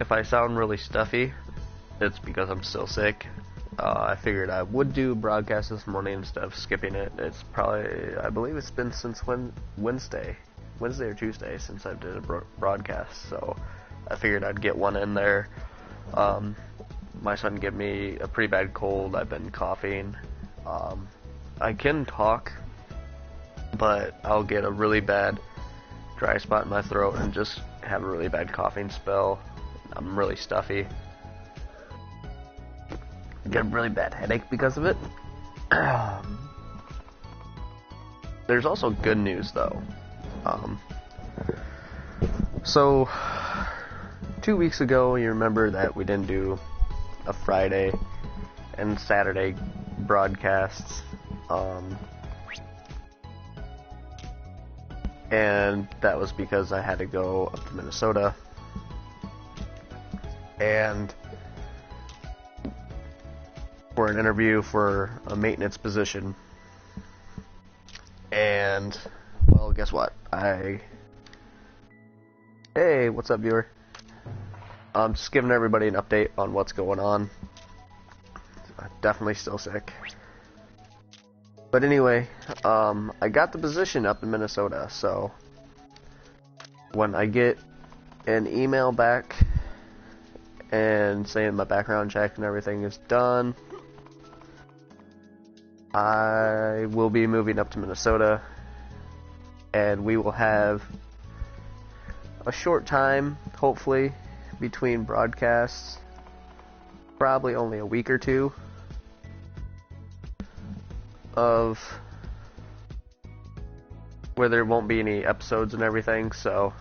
If I sound really stuffy, it's because I'm still sick. I figured I would do a broadcast this morning instead of skipping it. It's probably, I believe it's been since Wednesday or Tuesday since I did a broadcast, so I figured I'd get one in there. My son gave me a pretty bad cold. I've been coughing. I can talk, but I'll get a really bad dry spot in my throat and just have a really bad coughing spell. I'm really stuffy. Get a really bad headache because of it. There's also good news though. So 2 weeks ago, you remember that we didn't do a Friday and Saturday broadcasts, and that was because I had to go up to Minnesota and for an interview for a maintenance position. And well, guess what? Hey, what's up, viewer? I'm just giving everybody an update on what's going on. I'm definitely still sick. But anyway, I got the position up in Minnesota, so when I get an email back and saying my background check and everything is done, I will be moving up to Minnesota, and we will have a short time, hopefully, between broadcasts, probably only a week or two of where there won't be any episodes and everything, so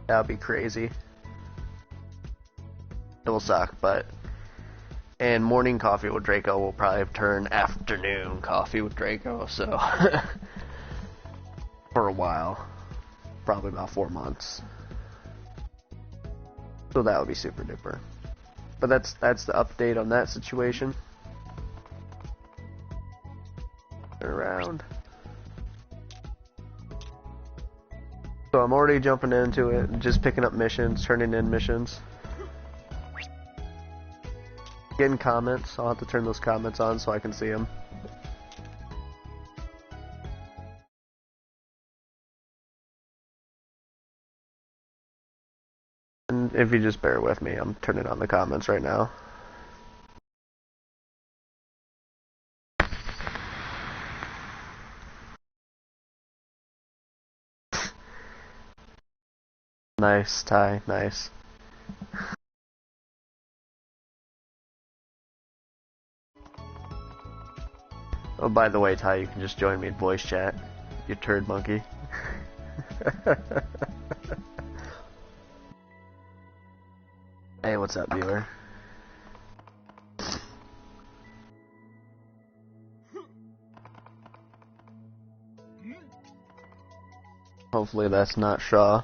that'll be crazy. It will suck, but and morning coffee with Draco will probably turn afternoon coffee with Draco, so for a while, probably about 4 months. So that would be super duper. But that's the update on that situation. Turn around. So I'm already jumping into it, just picking up missions, turning in missions. Getting comments. I'll have to turn those comments on so I can see them. And if you just bear with me, I'm turning on the comments right now. Nice, Ty, nice. Oh, by the way, Ty, you can just join me in voice chat. You turd monkey. Hey, what's up, viewer? Hopefully that's not Shaw.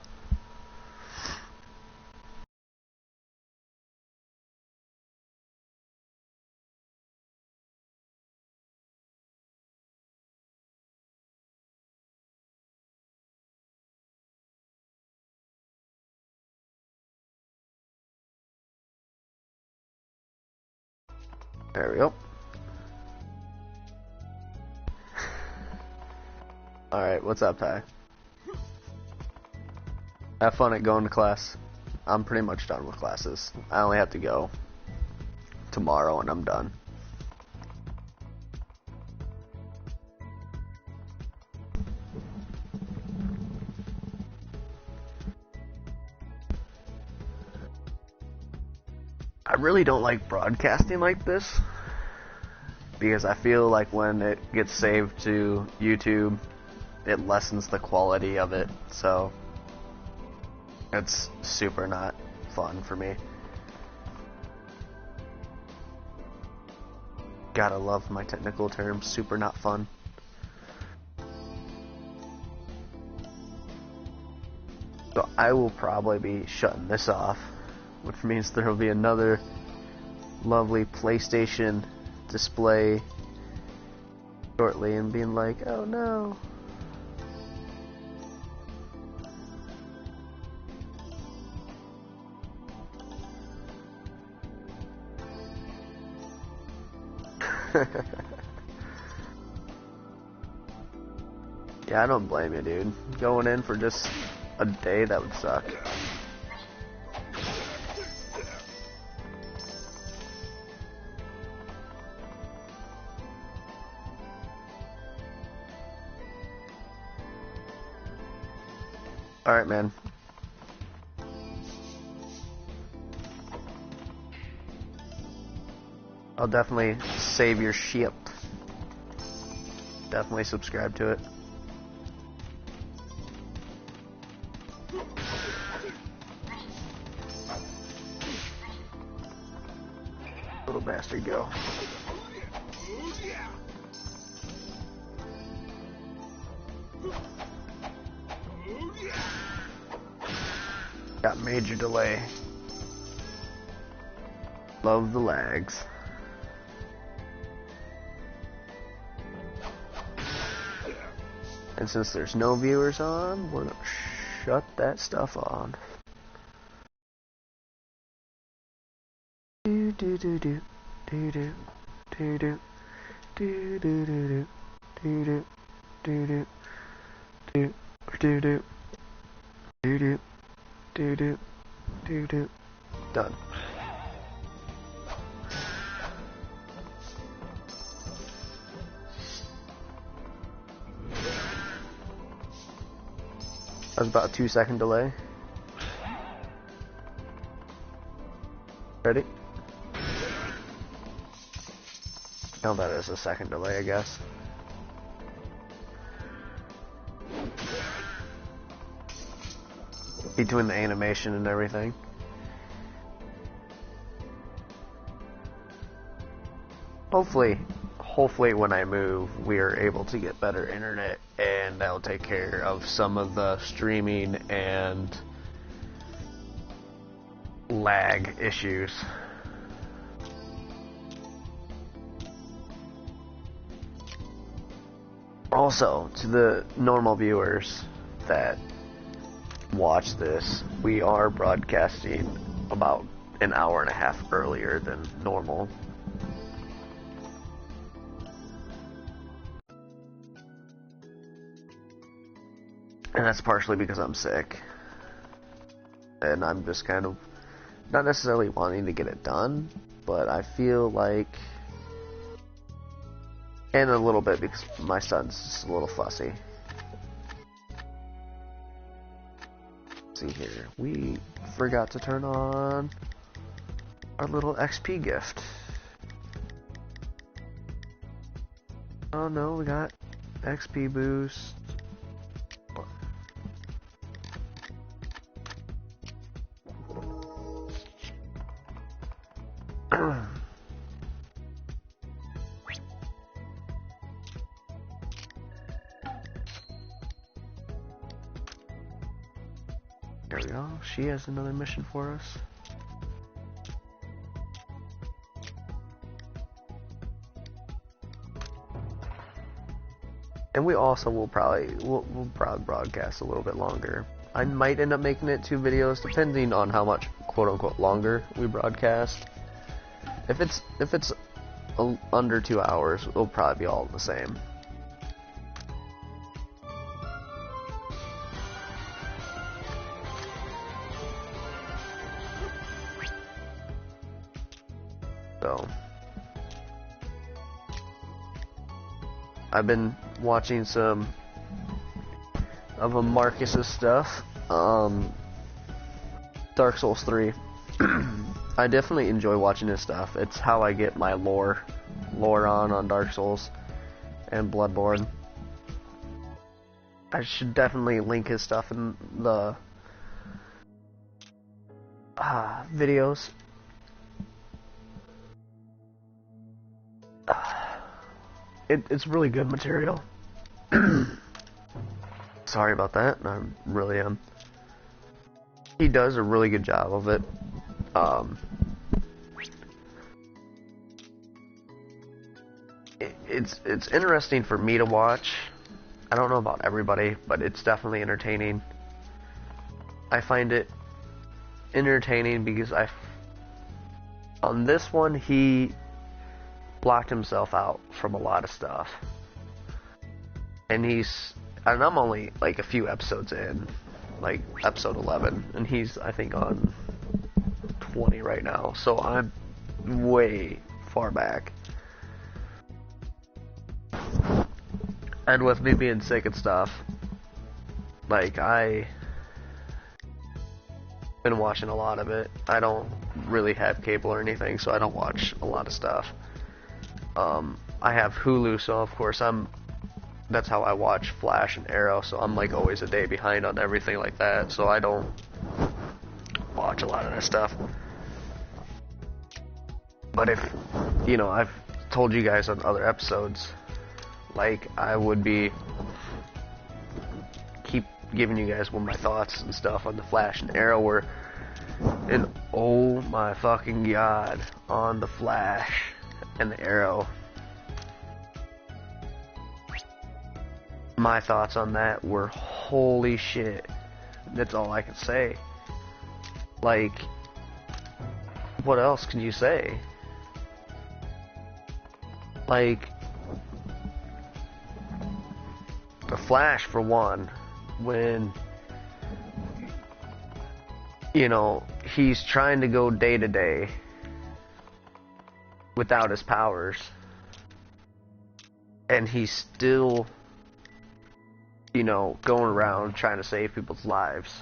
There we go. Alright, what's up, Ty? Have fun at going to class. I'm pretty much done with classes. I only have to go tomorrow and I'm done. I really don't like broadcasting like this because I feel like when it gets saved to YouTube, it lessens the quality of it, so it's super not fun for me. Gotta love my technical terms, super not fun. So I will probably be shutting this off, which means there will be another lovely PlayStation display shortly and being like, oh no. Yeah, I don't blame you, dude. Going in for just a day, that would suck. Alright, man. I'll definitely save your shit. Definitely subscribe to it. Little bastard, go. Got major delay. Love the lags. And since there's no viewers on, we're gonna shut that stuff on. Do do do do do do do do do do do do do do do do do do do do. Done. That was about a 2-second delay. Ready? Count that as a second delay, I guess. Between the animation and everything. Hopefully when I move, we are able to get better internet, and that'll take care of some of the streaming and lag issues. Also, to the normal viewers that watch this, we are broadcasting about an hour and a half earlier than normal. And that's partially because I'm sick. And I'm just kind of not necessarily wanting to get it done, but I feel like, and a little bit because my son's just a little fussy. Let's see here, we forgot to turn on our little XP gift. Oh no, we got XP boost. There we go. She has another mission for us. And we also will probably broadcast a little bit longer. I might end up making it 2 videos, depending on how much quote unquote longer we broadcast. If it's under 2 hours, it'll probably be all the same. So I've been watching some of Marcus's stuff. Dark Souls 3. I definitely enjoy watching his stuff. It's how I get my lore on Dark Souls and Bloodborne. I should definitely link his stuff in the videos. It's really good material. Sorry about that. I really am. He does a really good job of it. It's interesting for me to watch. I don't know about everybody, but it's definitely entertaining. I find it entertaining because on this one he blocked himself out from a lot of stuff. And I'm only like a few episodes in, like episode 11, and he's, I think, on 20 right now, so I'm way far back. And with me being sick and stuff, like, I've been watching a lot of it. I don't really have cable or anything, so I don't watch a lot of stuff. I have Hulu, so of course that's how I watch Flash and Arrow, so I'm like always a day behind on everything like that, so I don't watch a lot of that stuff. But if, you know, I've told you guys on other episodes, like, I would keep giving you guys my thoughts and stuff on the Flash and Arrow were, and oh my fucking god, on the Flash and the Arrow. My thoughts on that were holy shit. That's all I can say. Like, what else can you say? Like, the Flash, for one, when, you know, he's trying to go day to day without his powers, and he's still, you know, going around trying to save people's lives.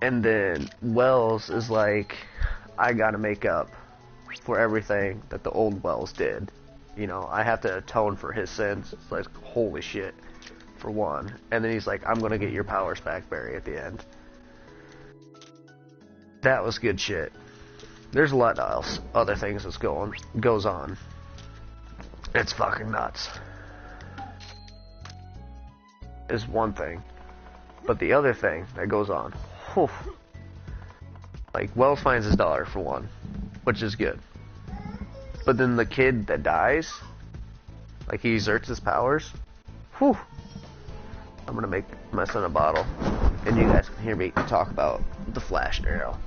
And then Wells is like, I gotta make up for everything that the old Wells did. You know, I have to atone for his sins. It's like, holy shit, for one. And then he's like, I'm gonna get your powers back, Barry, at the end. That was good shit. There's a lot else, other things that's goes on. It's fucking nuts. Is one thing. But the other thing that goes on, whew, like, Wells finds his daughter, for one, which is good. But then the kid that dies, like, he exerts his powers, whew. I'm gonna make my son a bottle, and you guys can hear me talk about the Flash and Arrow.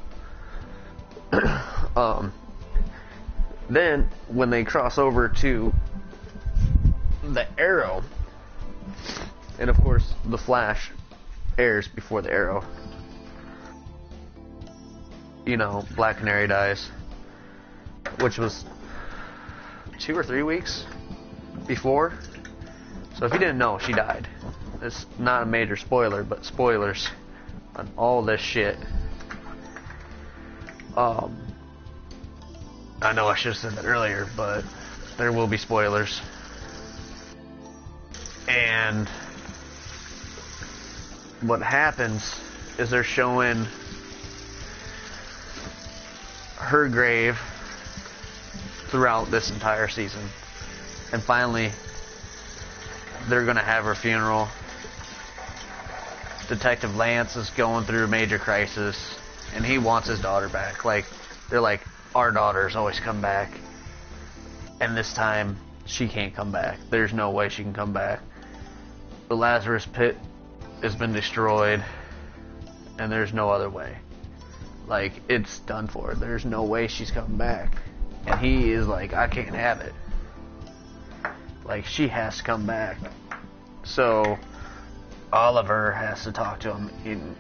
Then, when they cross over to the Arrow, and of course, the Flash airs before the Arrow. You know, Black Canary dies, which was 2 or 3 weeks before. So if you didn't know, she died. It's not a major spoiler, but spoilers on all this shit. I know I should have said that earlier, but there will be spoilers. And what happens is they're showing her grave throughout this entire season. And finally, they're going to have her funeral. Detective Lance is going through a major crisis, and he wants his daughter back. Like, they're like, our daughters always come back, and this time she can't come back. There's no way she can come back. The Lazarus Pit has been destroyed, and there's no other way. Like, it's done for. There's no way she's coming back. And he is like, I can't have it. Like, she has to come back. So Oliver has to talk to him and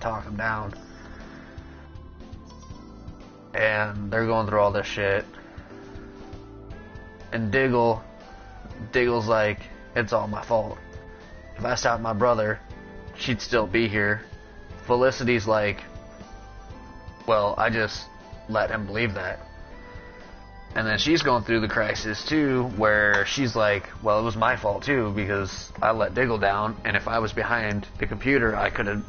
talk him down. And they're going through all this shit. And Diggle's like, it's all my fault. If I stopped my brother, she'd still be here. Felicity's like, well, I just let him believe that. And then she's going through the crisis too, where she's like, well, it was my fault too, because I let Diggle down, and if I was behind the computer, I could have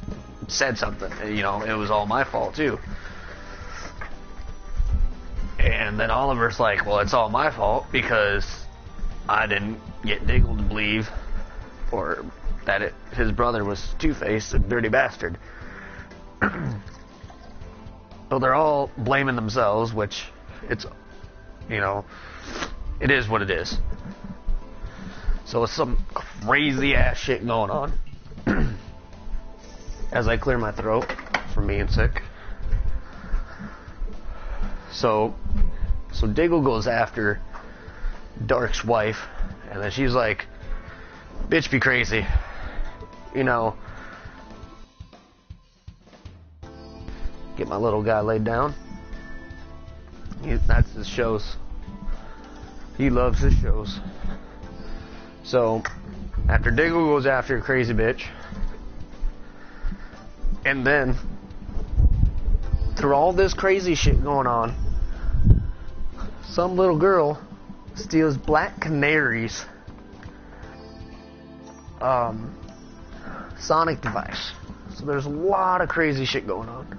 said something. You know, it was all my fault too. And then Oliver's like, well, it's all my fault because I didn't get Diggle to believe, or that his brother was two-faced and dirty bastard. So they're all blaming themselves, which it's, you know, it is what it is. So it's some crazy ass shit going on. As I clear my throat from being sick. So So Diggle goes after Dark's wife, and then she's like, bitch be crazy. You know, get my little guy laid down. That's his shows. He loves his shows. So, after Diggle goes after a crazy bitch, and then, through all this crazy shit going on, some little girl steals Black Canary's sonic device. So there's a lot of crazy shit going on.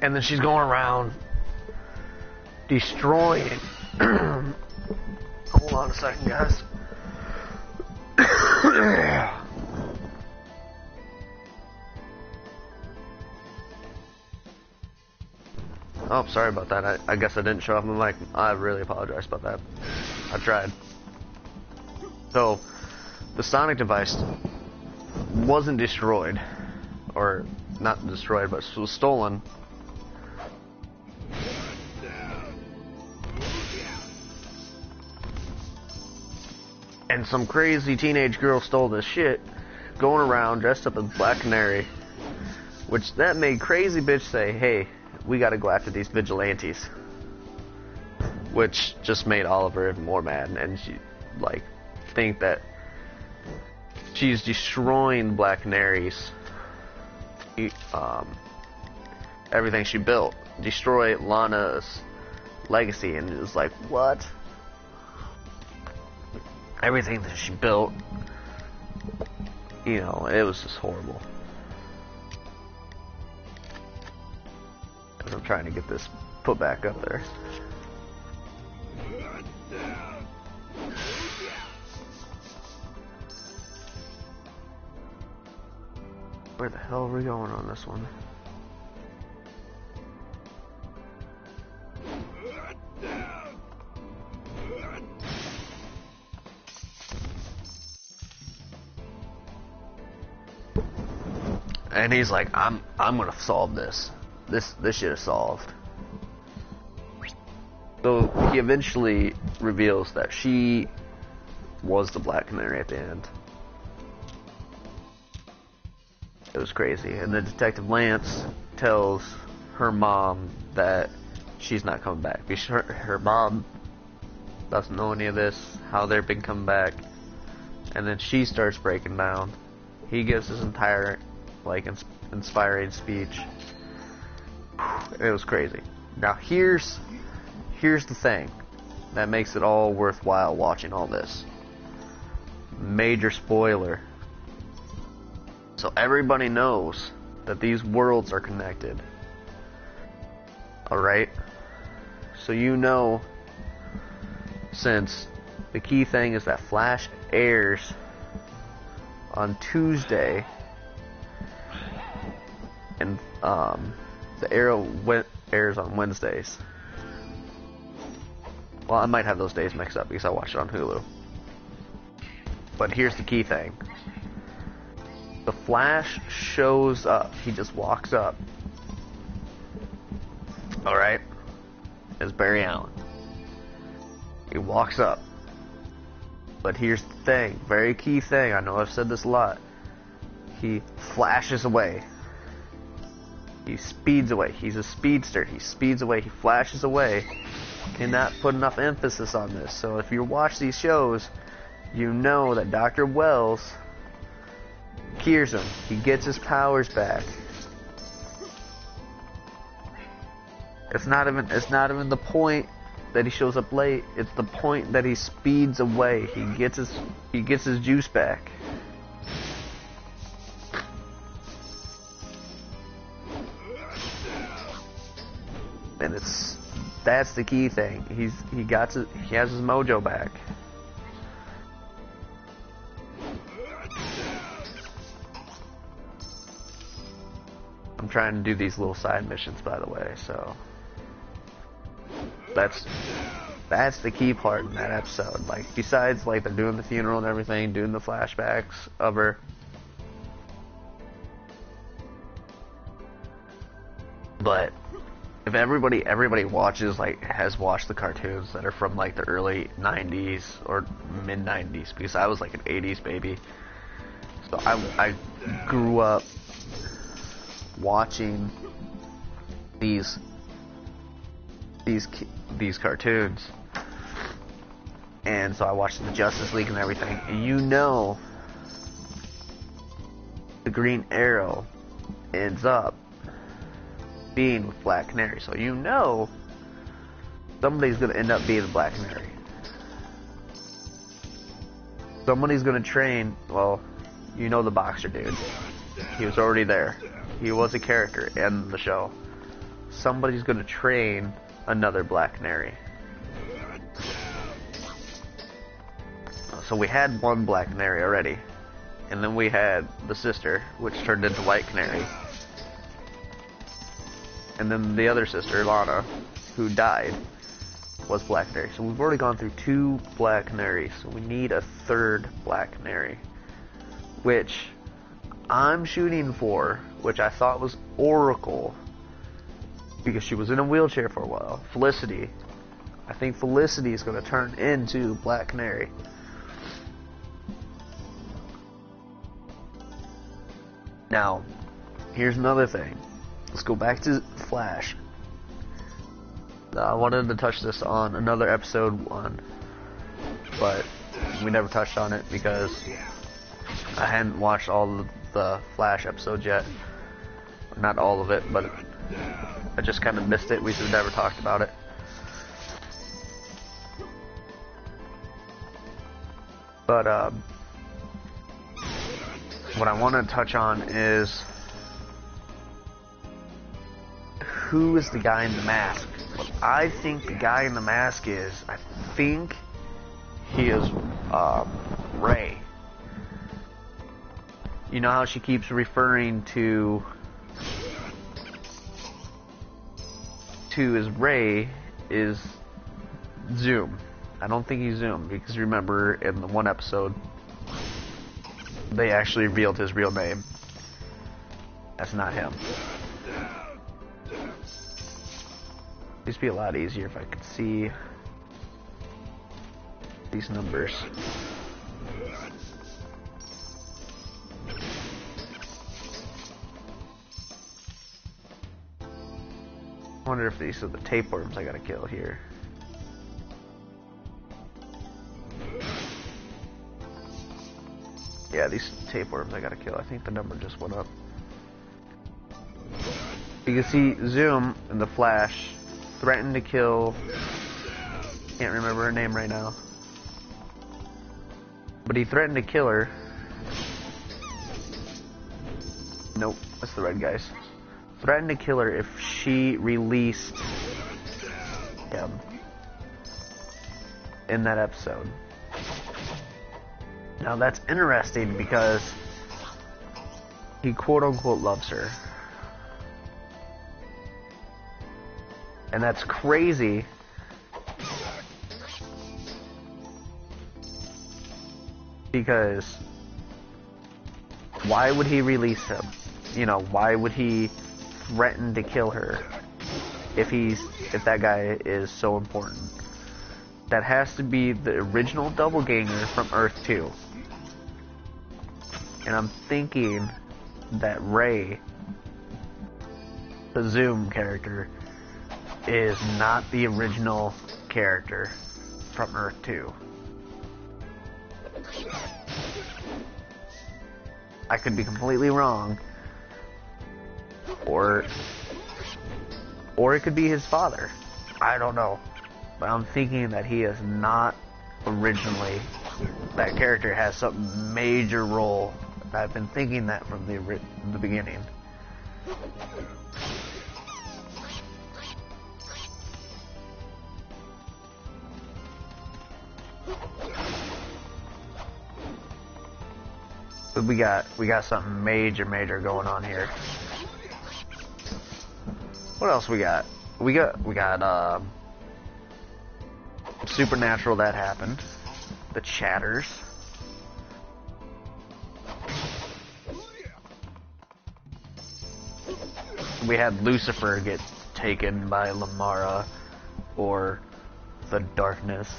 And then she's going around destroying. Hold on a second, guys. Oh, sorry about that. I guess I didn't show off my mic. I really apologize about that. I tried. So, the sonic device wasn't destroyed. Or, not destroyed, but was stolen. And some crazy teenage girl stole this shit, going around dressed up as Black Canary, which that made crazy bitch say, hey, we gotta go after these vigilantes. Which just made Oliver even more mad, and she, like, think that she's destroying Black Canary's, everything she built. Destroy Lana's legacy, and it was like, what? Everything that she built, you know, it was just horrible. As I'm trying to get this put back up there. Where the hell are we going on this one? And he's like, I'm gonna solve this. This shit is solved. So he eventually reveals that she was the Black Canary at the end. It was crazy. And then Detective Lance tells her mom that she's not coming back. Because her mom doesn't know any of this, how they've been coming back. And then she starts breaking down. He gives his entire, like, inspiring speech. It was crazy. Now here's the thing that makes it all worthwhile watching all this. Major spoiler. So everybody knows that these worlds are connected. Alright? So you know, since the key thing is that Flash airs on Tuesday, and the Arrow airs on Wednesdays. Well, I might have those days mixed up because I watch it on Hulu. But here's the key thing. The Flash shows up. He just walks up. Alright? It's Barry Allen. He walks up. But here's the thing. Very key thing. I know I've said this a lot. He flashes away. He speeds away. He's a speedster. He speeds away. He flashes away. Cannot put enough emphasis on this. So if you watch these shows, you know that Dr. Wells cures him. He gets his powers back. It's not even the point that he shows up late. It's the point that he speeds away. He gets his juice back. And that's the key thing. He has his mojo back. I'm trying to do these little side missions, by the way, so that's the key part in that episode. Like, besides, like, they're doing the funeral and everything, doing the flashbacks of her. But if everybody watches, like, has watched the cartoons that are from like the early 90s or mid 90s, because I was like an 80s baby. So I grew up watching these cartoons, and so I watched the Justice League and everything. And you know, the Green Arrow ends up being with Black Canary, so you know somebody's gonna end up being the Black Canary. Somebody's gonna train. Well, you know the boxer dude. He was already there. He was a character in the show. Somebody's gonna train another Black Canary. So we had one Black Canary already, and then we had the sister, which turned into White Canary, and then the other sister, Lana, who died, was Black Canary. So we've already gone through 2 Black Canaries, so we need a 3rd Black Canary, which I'm shooting for, which I thought was Oracle, because she was in a wheelchair for a while. Felicity. I think Felicity is going to turn into Black Canary. Now, here's another thing. Let's go back to Flash. I wanted to touch this on another episode 1, but we never touched on it because I hadn't watched all of the Flash episodes yet. Not all of it, but I just kind of missed it. We just never talked about it. But what I want to touch on is who is the guy in the mask. What I think the guy in the mask is, I think he is Ray. You know how she keeps referring to as Ray is Zoom. I don't think he's Zoom, because remember in the one episode they actually revealed his real name. That's not him. It used to be a lot easier if I could see these numbers. I wonder if these are the tapeworms I gotta kill here. Yeah, these tapeworms I gotta kill. I think the number just went up. You can see Zoom in the Flash threatened to kill, can't remember her name right now, but he threatened to kill her. Nope, that's the red guys. Threatened to kill her if she released him in that episode. Now that's interesting because he quote-unquote loves her. And that's crazy because why would he release him? You know, why would he threaten to kill her if that guy is so important? That has to be the original doppelganger from Earth 2. And I'm thinking that Ray, the Zoom character, is not the original character from Earth 2. I could be completely wrong, or it could be his father. I don't know, but I'm thinking that he is not originally. That character has some major role. I've been thinking that from the beginning. But we got something major going on here. What else we got? We got Supernatural that happened. The Chatters. We had Lucifer get taken by Lamara or the darkness,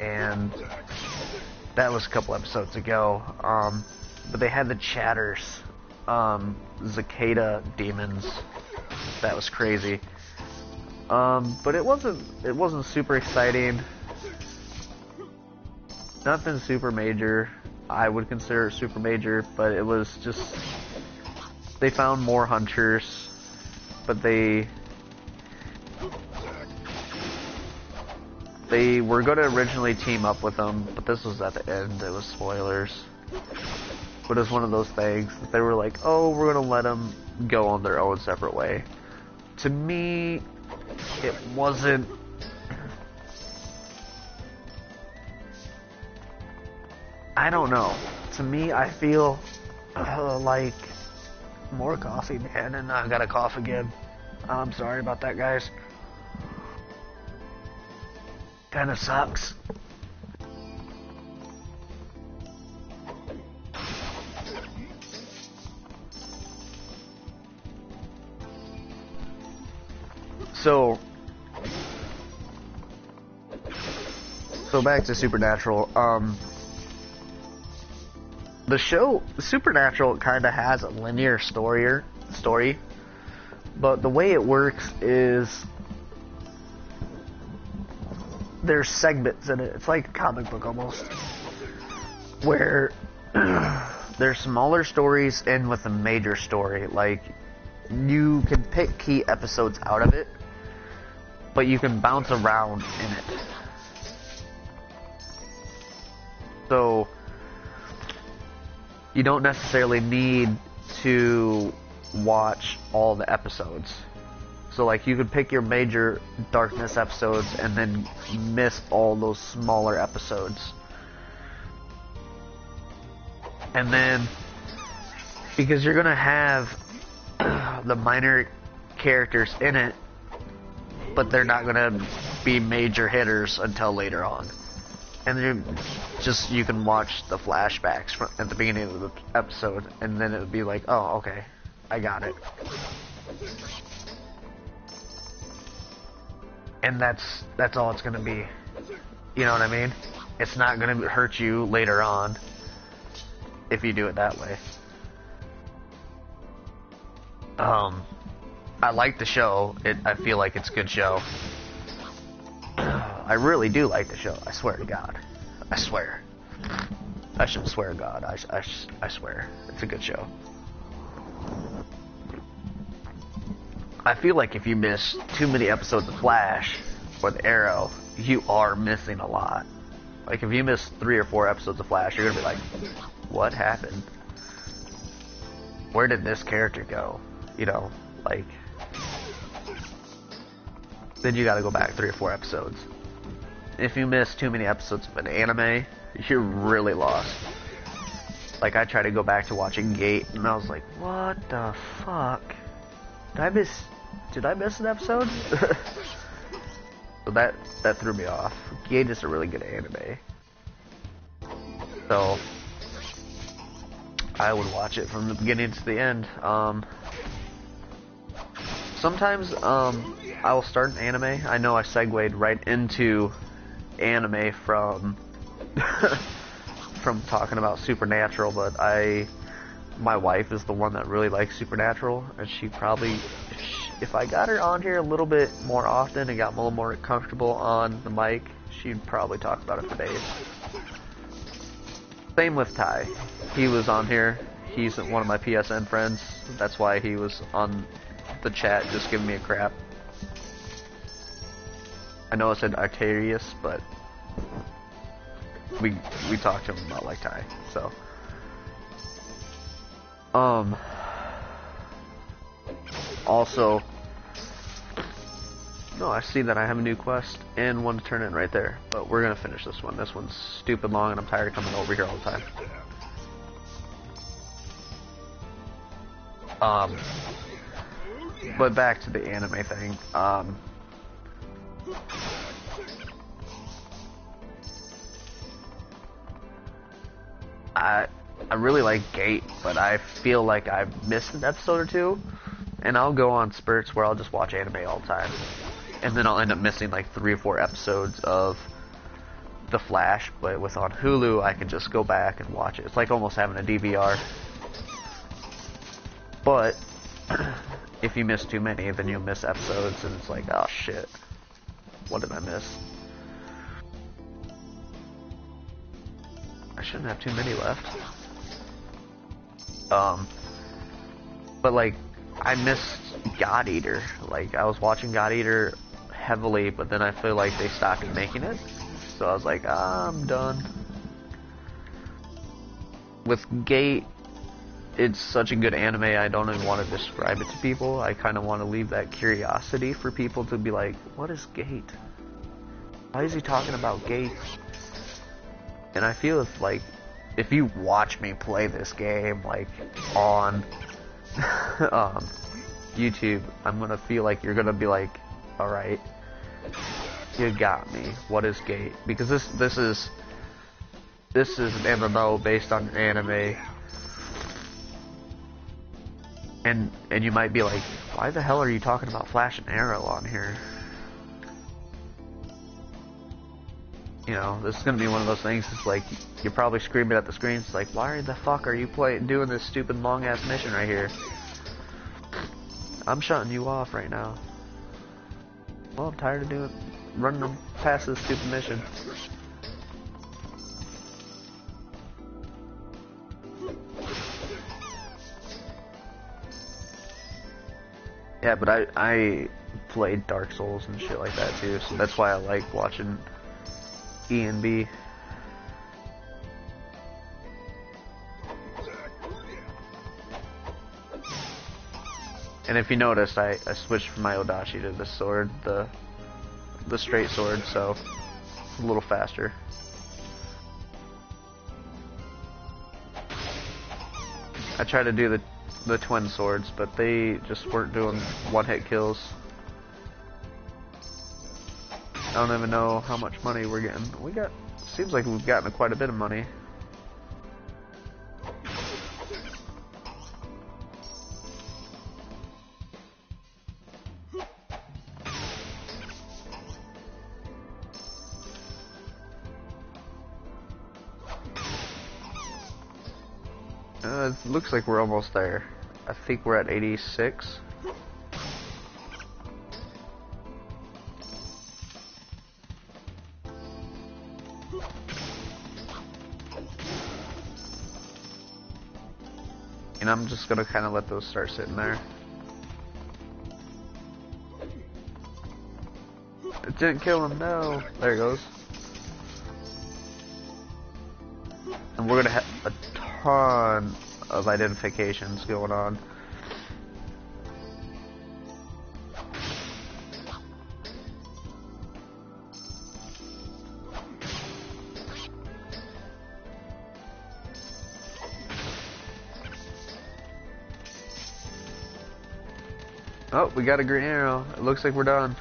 and that was a couple episodes ago. But they had the chatters, cicada demons. That was crazy. But it wasn't super exciting. Nothing super major. I would consider it super major, but it was just, they found more hunters, but they were going to originally team up with them, but this was at the end. It was spoilers. But it was one of those things that they were like, oh, we're going to let them go on their own separate way. To me, it wasn't... I don't know. To me, I feel like... More coffee, man, and I got a cough again. I'm sorry about that, guys. Kinda sucks. So back to Supernatural. The show Supernatural kind of has a linear story, but the way it works is there's segments in it. It's like a comic book almost, where there's smaller stories in with a major story. Like, you can pick key episodes out of it, but you can bounce around in it. So you don't necessarily need to watch all the episodes. So, like, you could pick your major darkness episodes and then miss all those smaller episodes. And then, because you're gonna have the minor characters in it, but they're not gonna be major hitters until later on. And then you can watch the flashbacks at the beginning of the episode, and then it would be like, oh, okay, I got it. And that's all it's gonna be. You know what I mean? It's not gonna hurt you later on if you do it that way. I like the show. I feel like it's a good show. I really do like the show. I swear to God. I swear. I shouldn't swear to God. I swear. It's a good show. I feel like if you miss too many episodes of Flash or the Arrow, you are missing a lot. Like, if you miss 3 or 4 episodes of Flash, you're gonna be like, what happened? Where did this character go? You know, like, then you gotta go back 3 or 4 episodes. If you miss too many episodes of an anime, you're really lost. Like, I tried to go back to watching Gate, and I was like, what the fuck? Did I miss an episode? So that threw me off. Gate is a really good anime. So I would watch it from the beginning to the end. Sometimes I will start an anime. I know I segued right into anime from from talking about Supernatural, but my wife is the one that really likes Supernatural, and she probably, if I got her on here a little bit more often and got a little more comfortable on the mic, she'd probably talk about it for days. Same with Ty. He was on here. He's one of my PSN friends. That's why he was on the chat just giving me a crap. I know I said Arterius, but we talked to him about like Ty, so. Also, no, I see that I have a new quest and one to turn in right there, but we're gonna finish this one. This one's stupid long, and I'm tired of coming over here all the time. But back to the anime thing. I really like Gate, but I feel like I've missed an episode or two. And I'll go on spurts where I'll just watch anime all the time. And then I'll end up missing like 3 or 4 episodes of The Flash, but with on Hulu, I can just go back and watch it. It's like almost having a DVR. But if you miss too many, then you'll miss episodes, and it's like, oh shit, what did I miss? I shouldn't have too many left. But like, I missed God Eater. Like, I was watching God Eater heavily, but then I feel like they stopped making it. So I was like, I'm done. With Gate, it's such a good anime, I don't even want to describe it to people. I kind of want to leave that curiosity for people to be like, what is Gate? Why is he talking about Gate? And I feel it's like, if you watch me play this game, like, on YouTube, I'm gonna feel like you're gonna be like, alright, you got me. What is Gate? Because this is an MMO based on anime. And you might be like, why the hell are you talking about Flash and Arrow on here? You know, this is gonna be one of those things. It's like, you're probably screaming at the screen. It's like, why the fuck are you doing this stupid long ass mission right here? I'm shutting you off right now. Well, I'm tired of running them past this stupid mission. Yeah, but I played Dark Souls and shit like that too, so that's why I like watching E and B. And if you noticed, I switched from my Odachi to the sword, the straight sword, so it's a little faster. I tried to do the twin swords, but they just weren't doing one-hit kills. I don't even know how much money we're getting. Seems like we've gotten quite a bit of money. It looks like we're almost there. I think we're at 86. And I'm just gonna kind of let those start sitting there. It didn't kill him, no. There it goes. And we're gonna have a ton of identifications going on. Oh, we got a green arrow. It looks like we're done.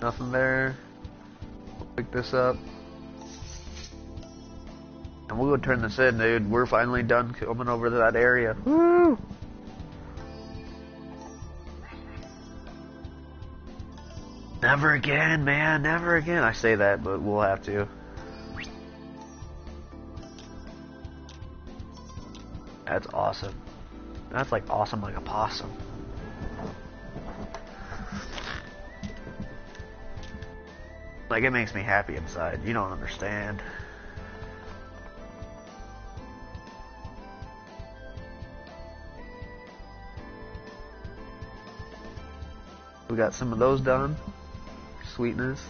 Nothing there. We'll pick this up. And we'll go turn this in, dude. We're finally done coming over to that area. Woo! Never again, man. Never again. I say that, but we'll have to. That's awesome. That's like awesome like a possum. Like, it makes me happy inside. You don't understand. We got some of those done. Sweetness.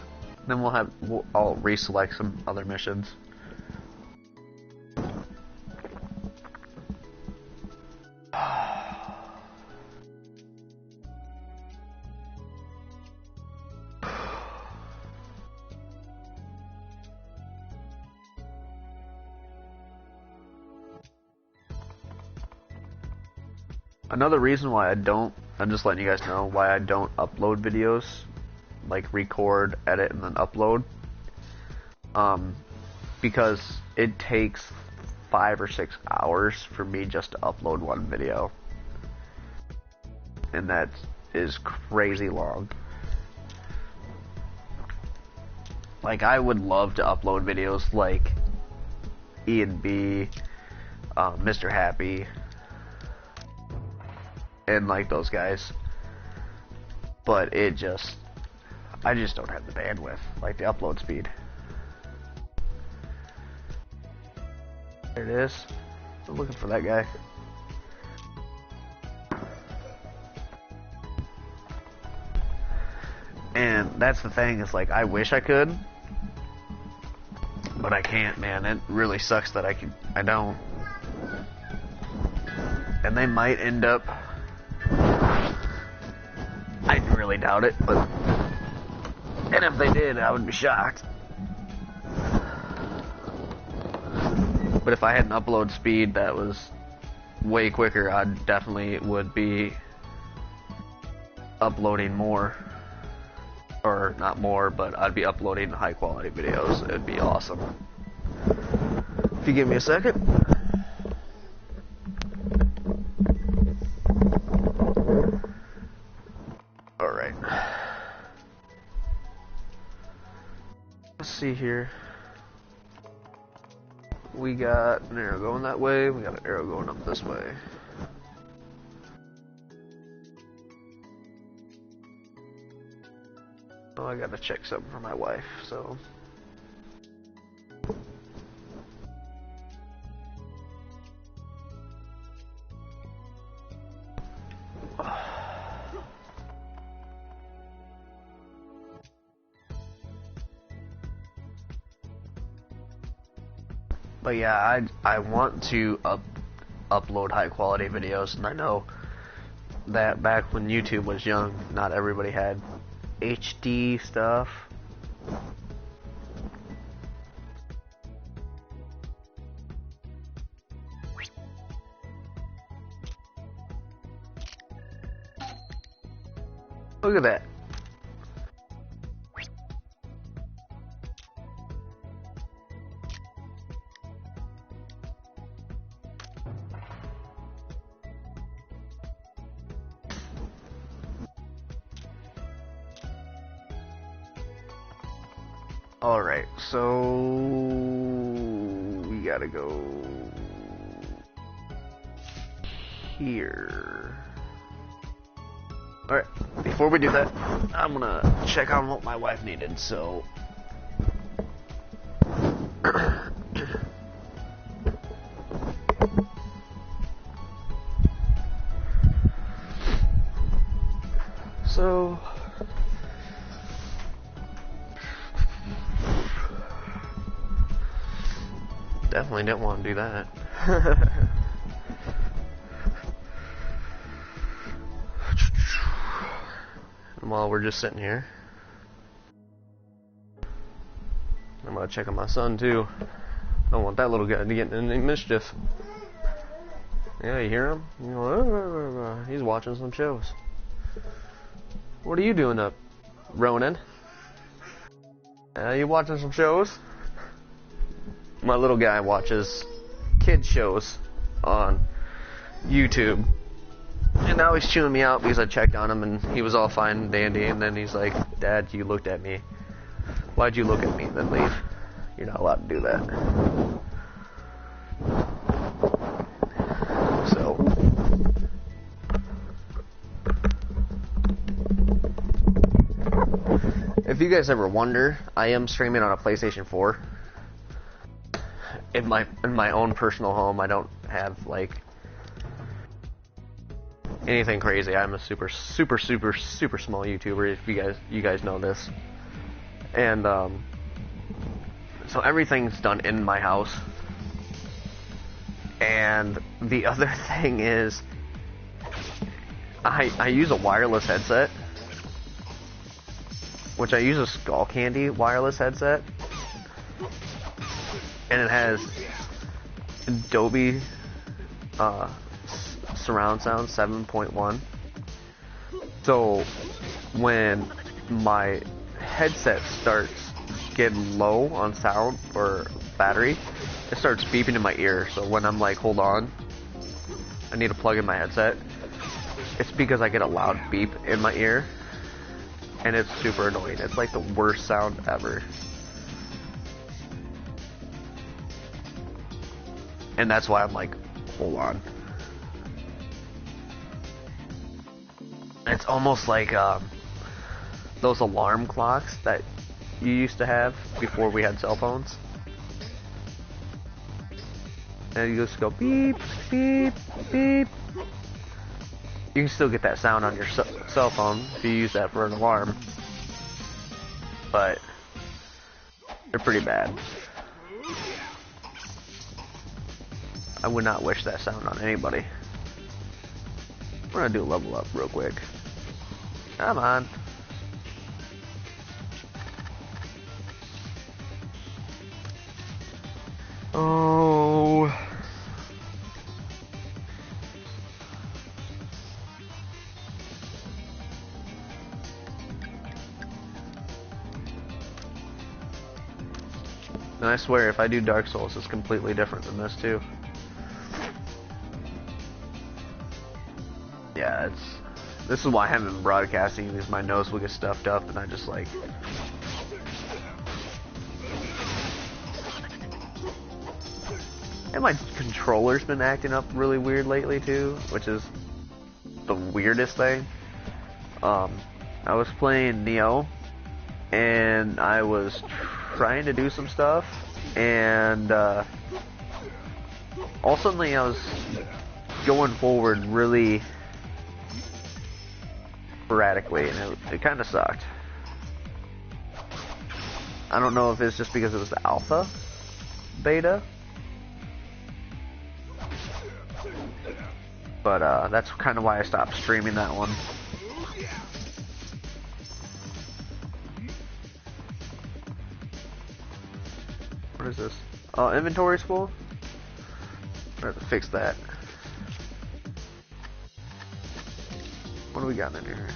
Then I'll reselect some other missions. Another reason why I don't I'm just letting you guys know why I don't upload videos, like record, edit, and then upload. Because it takes 5 or 6 hours for me just to upload one video. And that is crazy long. Like, I would love to upload videos like Ian B, Mr. Happy, and like those guys. But I just don't have the bandwidth, like the upload speed. There it is. I'm looking for that guy. And that's the thing, is like, I wish I could, but I can't, man. It really sucks that I don't. And they might end up, I really doubt it, but, and if they did, I would be shocked. But if I had an upload speed that was way quicker, I definitely would be uploading more. Or not more, but I'd be uploading high quality videos. It'd be awesome. If you give me a second. Alright. Let's see here. We got an arrow going that way, we got an arrow going up this way. Oh, I gotta check something for my wife, so. But yeah, I want to upload high quality videos, and I know that back when YouTube was young, not everybody had HD stuff. Look at that. Alright, so we gotta go here. Alright, before we do that, I'm gonna check on what my wife needed, so. So. Definitely didn't want to do that. And while we're just sitting here, I'm gonna check on my son too. Don't want that little guy to get in any mischief. Yeah, you hear him? You know, he's watching some shows. What are you doing up, Ronan? You watching some shows? My little guy watches kid shows on YouTube. And now he's chewing me out because I checked on him and he was all fine and dandy, and then he's like, "Dad, you looked at me. Why'd you look at me? Then leave. You're not allowed to do that." So. If you guys ever wonder, I am streaming on a PlayStation 4. In my own personal home. I don't have like anything crazy. I'm a super small YouTuber, if you guys know this. And so everything's done in my house. And the other thing is I use a wireless headset, which I use a Skull Candy wireless headset. And it has Dolby surround sound 7.1, So when my headset starts getting low on sound or battery, it starts beeping in my ear. So when I'm like, hold on, I need to plug in my headset, it's because I get a loud beep in my ear, and it's super annoying. It's like the worst sound ever. And that's why I'm like, hold on. It's almost like those alarm clocks that you used to have before we had cell phones. And you just go beep, beep, beep. You can still get that sound on your cell phone if you use that for an alarm. But they're pretty bad. I would not wish that sound on anybody. We're gonna do a level up real quick. Come on. Oh. And I swear, if I do Dark Souls, it's completely different than this too. Yeah, this is why I haven't been broadcasting, because my nose will get stuffed up and I just like... And my controller's been acting up really weird lately too, which is the weirdest thing. I was playing Neo, and I was trying to do some stuff, and all of a sudden I was going forward really sporadically, and it kind of sucked. I don't know if it's just because it was the alpha, beta, but that's kind of why I stopped streaming that one. What is this? Oh, inventory's full? I have to fix that. What do we got in here?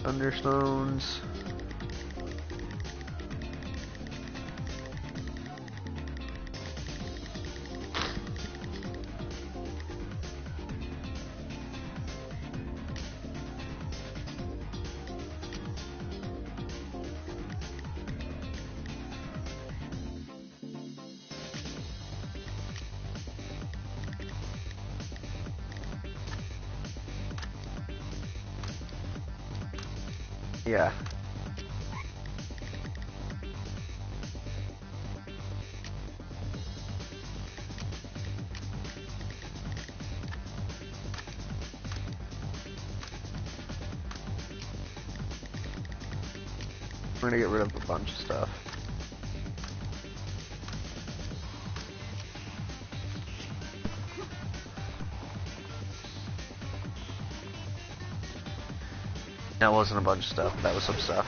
Thunderstones. Yeah. We're gonna get rid of a bunch of stuff. That wasn't a bunch of stuff, that was some stuff.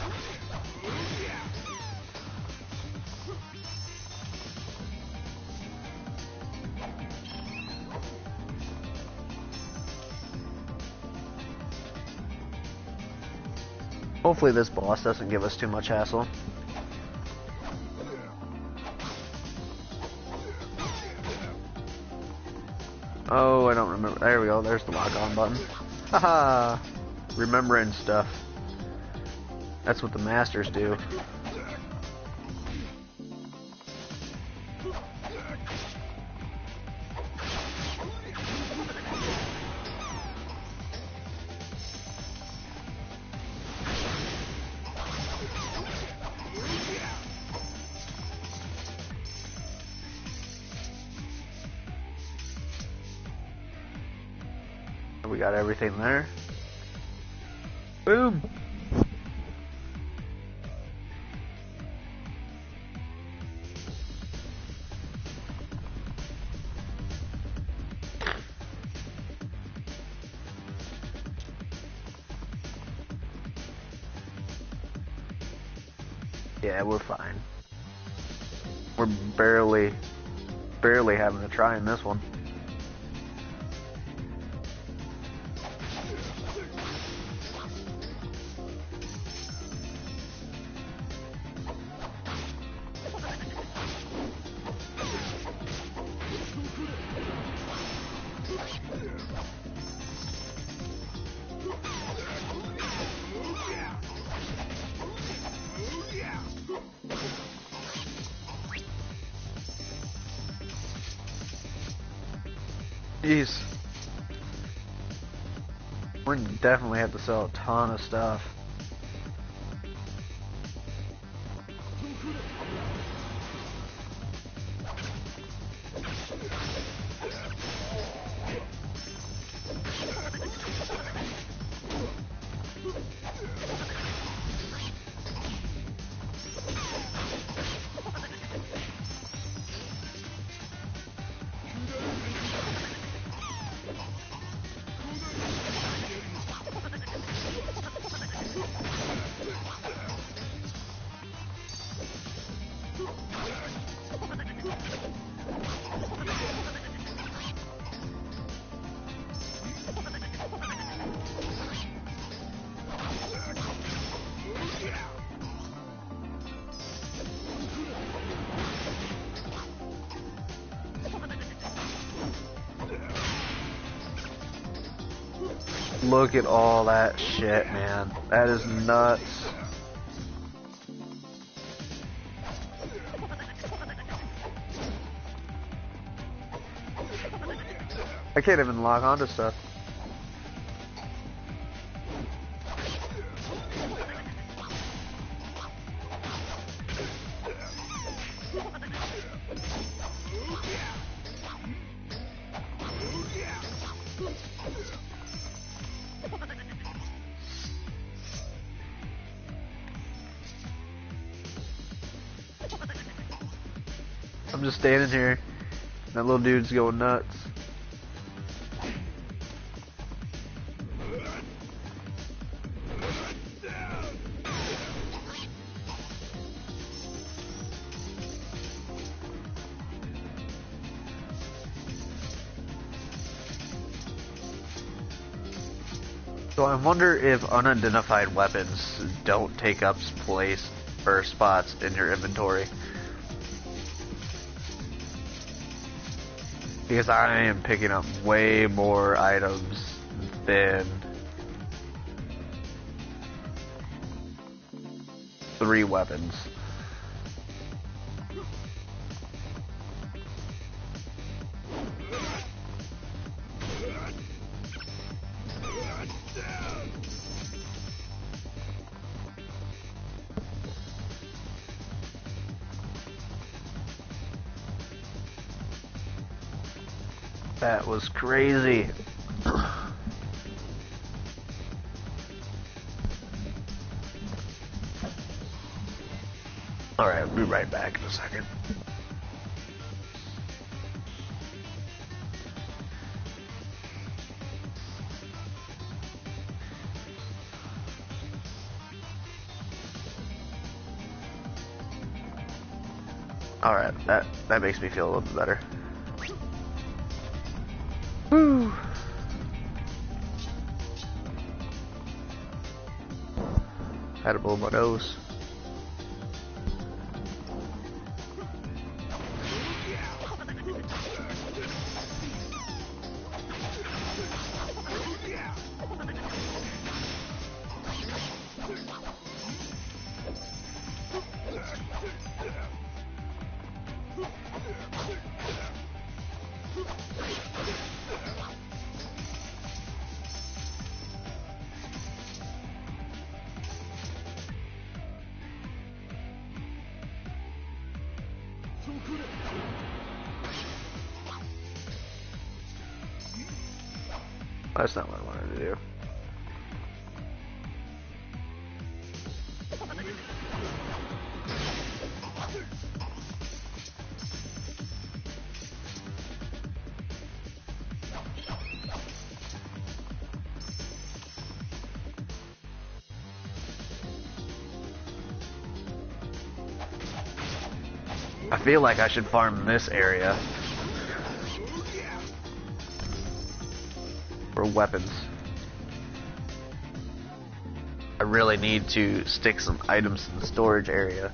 Hopefully this boss doesn't give us too much hassle. Oh, I don't remember. There we go, there's the lock on button. Haha! Remembering stuff. That's what the masters do. We got everything there. Boom! Yeah, we're fine. We're barely having a try in this one. Jeez. We're gonna definitely have to sell a ton of stuff. Look at all that shit, man. That is nuts. I can't even log on to stuff. I'm just standing here. That little dude's going nuts. So I wonder if unidentified weapons don't take up place or spots in your inventory. Because I am picking up way more items than 3 weapons. That was crazy. Alright, I'll be right back in a second. Alright, that makes me feel a little bit better. Woo! Had to blow my nose. That's not what I wanted to do. I feel like I should farm this area for weapons. I really need to stick some items in the storage area.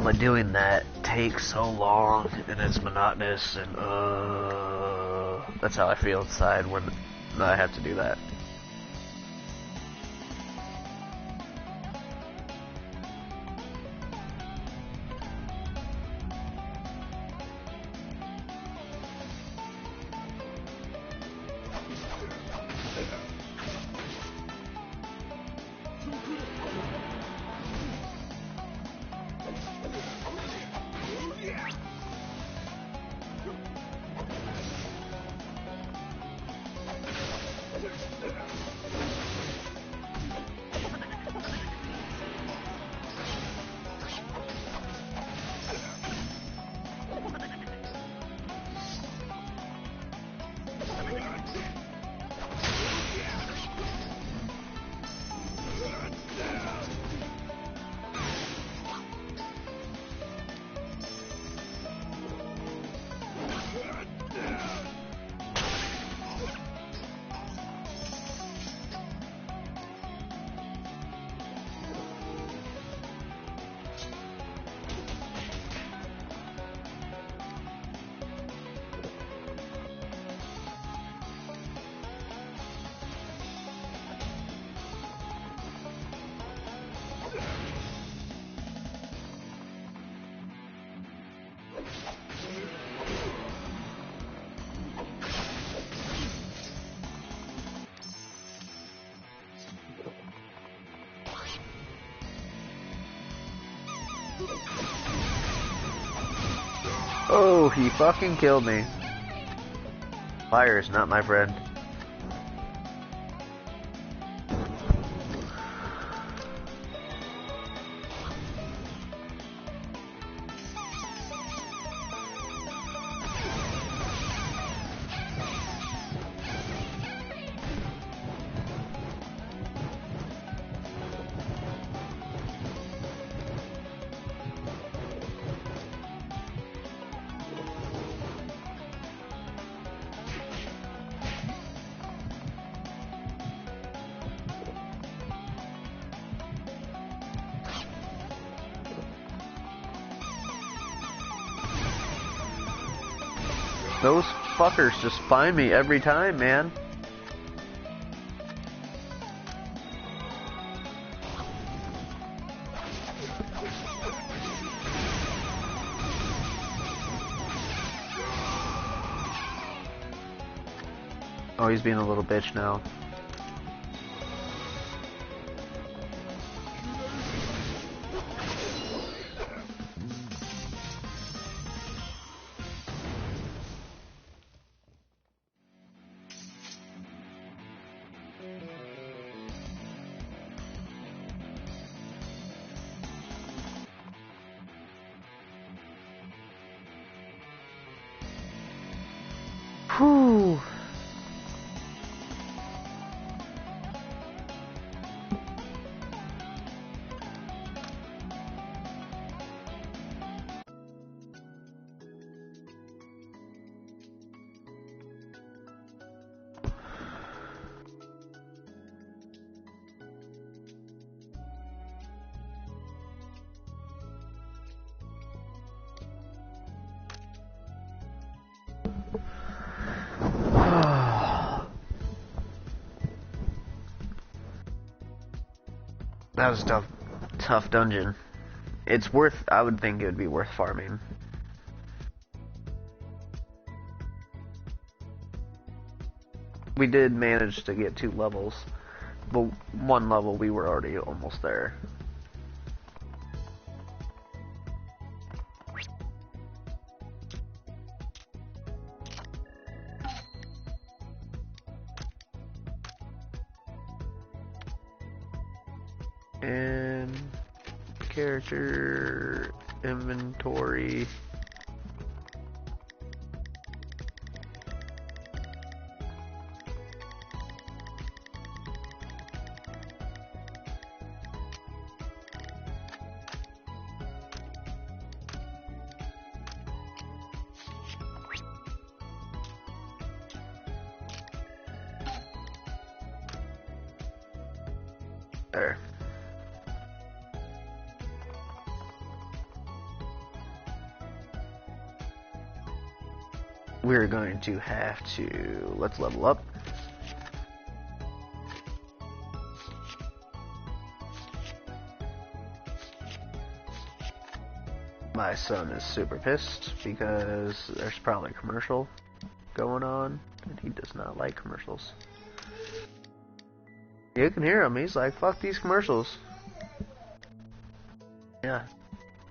But doing that takes so long and it's monotonous, and that's how I feel inside when I have to do that. Oh, he fucking killed me. Fire is not my friend. Those fuckers just find me every time, man. Oh, he's being a little bitch now. Whew. That was a tough dungeon. It's worth, I would think it would be worth farming. We did manage to get 2 levels, but 1 level we were already almost there. And character inventory. There. We're going to have to, let's level up. My son is super pissed because there's probably a commercial going on, and he does not like commercials. You can hear him, he's like, fuck these commercials. Yeah,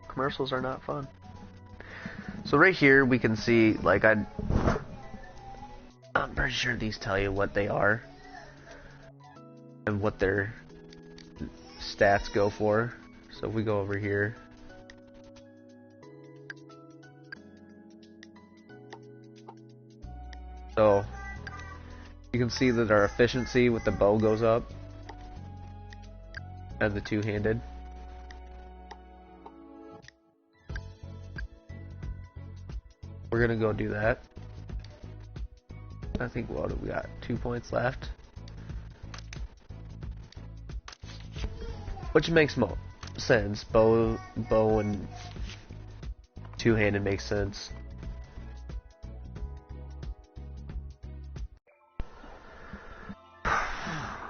commercials are not fun. So right here we can see, like, I'm pretty sure these tell you what they are and what their stats go for. So if we go over here, so you can see that our efficiency with the bow goes up and the two-handed. We're gonna go do that. I think, what do we got? 2 points left. Which makes sense. Bow and two-handed makes sense.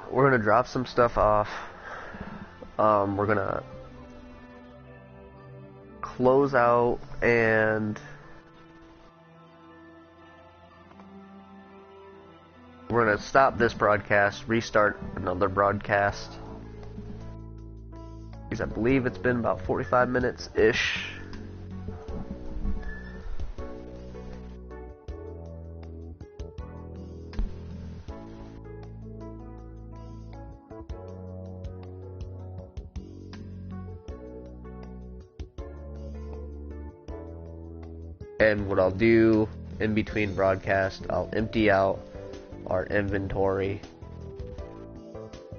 We're gonna drop some stuff off. We're gonna close out and we're gonna stop this broadcast, restart another broadcast. Because I believe it's been about 45 minutes-ish. And what I'll do in between broadcasts, I'll empty out our inventory,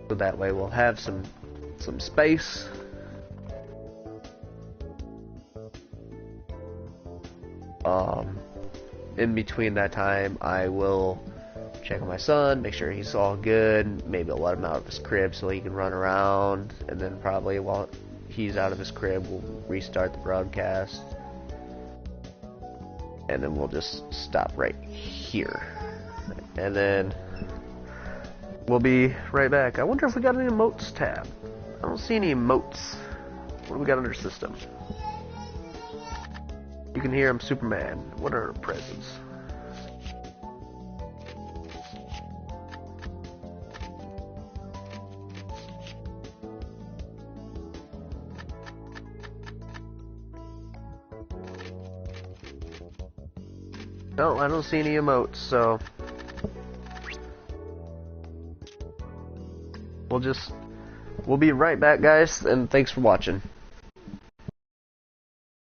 so that way we'll have some space. In between that time, I will check on my son, make sure he's all good. Maybe I'll let him out of his crib so he can run around, and then probably while he's out of his crib, we'll restart the broadcast, and then we'll just stop right here, and then we'll be right back. I wonder if we got any emotes tab. I don't see any emotes. What do we got under system? You can hear I'm Superman. What are our presents? No, I don't see any emotes, so we'll be right back, guys, and thanks for watching.